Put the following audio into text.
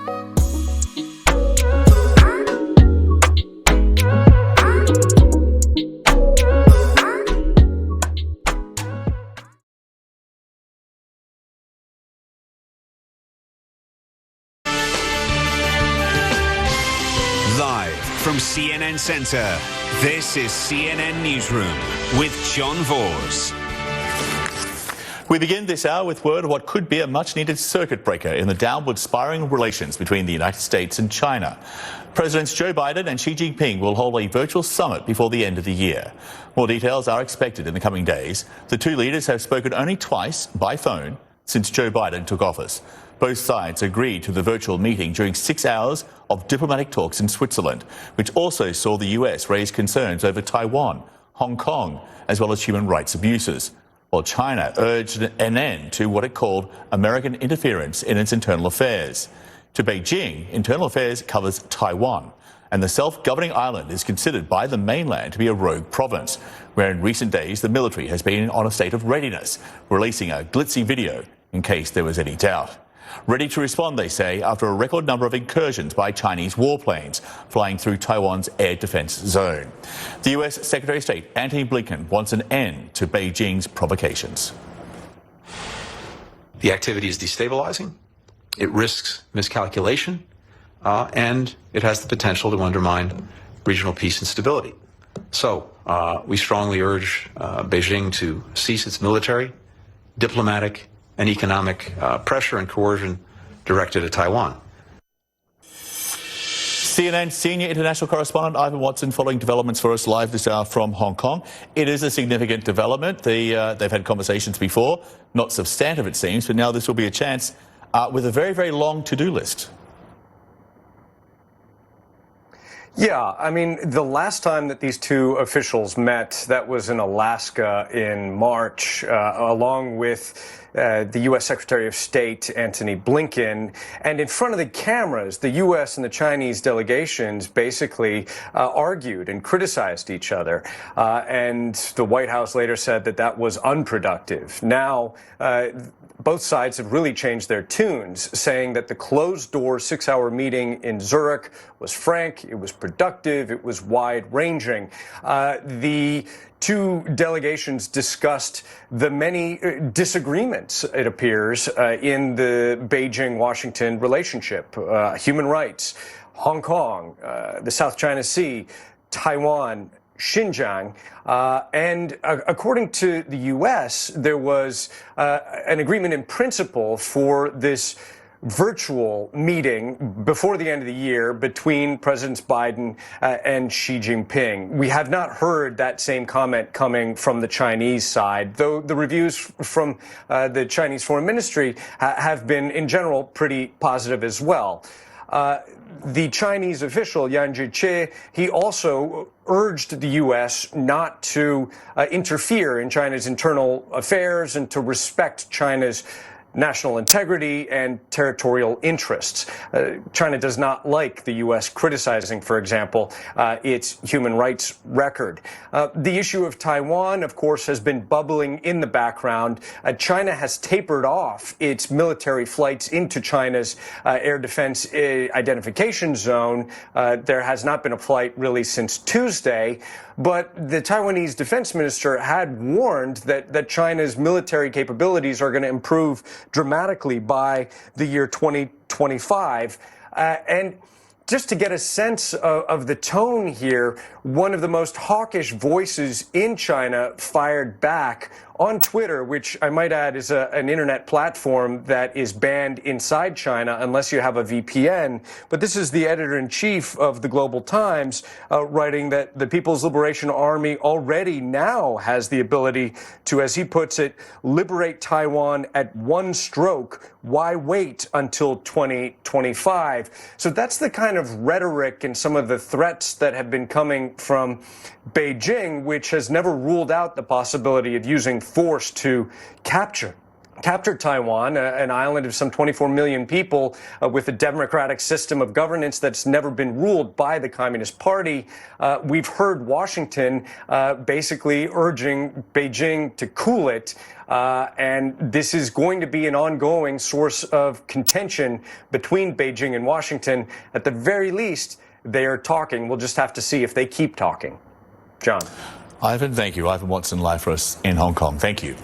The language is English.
Live from CNN Center, this is CNN Newsroom with John Vors. We begin this hour with word of what could be a much-needed circuit breaker in the downward spiraling relations between the United States and China. Presidents Joe Biden and Xi Jinping will hold a virtual summit before the end of the year. More details are expected in the coming days. The two leaders have spoken only twice by phone since Joe Biden took office. Both sides agreed to the virtual meeting during 6 hours of diplomatic talks in Switzerland, which also saw the US raise concerns over Taiwan, Hong Kong, as well as human rights abuses, while China urged an end to what it called American interference in its internal affairs. To Beijing, internal affairs covers Taiwan, and the self-governing island is considered by the mainland to be a rogue province, where in recent days the military has been on a state of readiness, releasing a glitzy video in case there was any doubt. Ready to respond, they say, after a record number of incursions by Chinese warplanes flying through Taiwan's air defense zone. The US Secretary of State Antony Blinken wants an end to Beijing's provocations. The activity is destabilizing, it risks miscalculation, and it has the potential to undermine regional peace and stability. So we strongly urge Beijing to cease its military, diplomatic, and economic pressure and coercion directed at Taiwan. CNN senior international correspondent Ivan Watson following developments for us live this hour from Hong Kong. It is a significant development. They've had conversations before, not substantive it seems, but now this will be a chance with a very, very long to-do list. Yeah, I mean, the last time that these two officials met, that was in Alaska in March, along with the U.S. Secretary of State Antony Blinken. And in front of the cameras, the U.S. and the Chinese delegations basically argued and criticized each other. And the White House later said that that was unproductive. Now, both sides have really changed their tunes, saying that the closed-door 6-hour meeting in Zurich was frank, it was productive, it was wide-ranging. The two delegations discussed the many disagreements, it appears, in the Beijing-Washington relationship. Human rights, Hong Kong, the South China Sea, Taiwan, Xinjiang, and according to the U.S., there was an agreement in principle for this virtual meeting before the end of the year between Presidents Biden and Xi Jinping. We have not heard that same comment coming from the Chinese side, though the reviews from the Chinese Foreign Ministry have been, in general, pretty positive as well. The Chinese official, Yang Jiechi, he also urged the U.S. not to interfere in China's internal affairs and to respect China's national integrity and territorial interests. China does not like the U.S. criticizing, for example, its human rights record. The issue of Taiwan, of course, has been bubbling in the background. China has tapered off its military flights into China's air defense identification zone. There has not been a flight really since Tuesday. But the Taiwanese defense minister had warned that China's military capabilities are going to improve dramatically by the year 2025. And just to get a sense of the tone here, one of the most hawkish voices in China fired back on Twitter, which I might add is an internet platform that is banned inside China unless you have a VPN. But this is the editor-in-chief of the Global Times writing that the People's Liberation Army already now has the ability to, as he puts it, liberate Taiwan at one stroke. Why wait until 2025? So that's the kind of rhetoric and some of the threats that have been coming from Beijing, which has never ruled out the possibility of using force to capture captured Taiwan, an island of some 24 million people with a democratic system of governance that's never been ruled by the Communist Party. We've heard Washington basically urging Beijing to cool it. And this is going to be an ongoing source of contention between Beijing and Washington. At the very least, they are talking. We'll just have to see if they keep talking. John. Ivan, thank you. Ivan Watson live for us in Hong Kong. Thank you.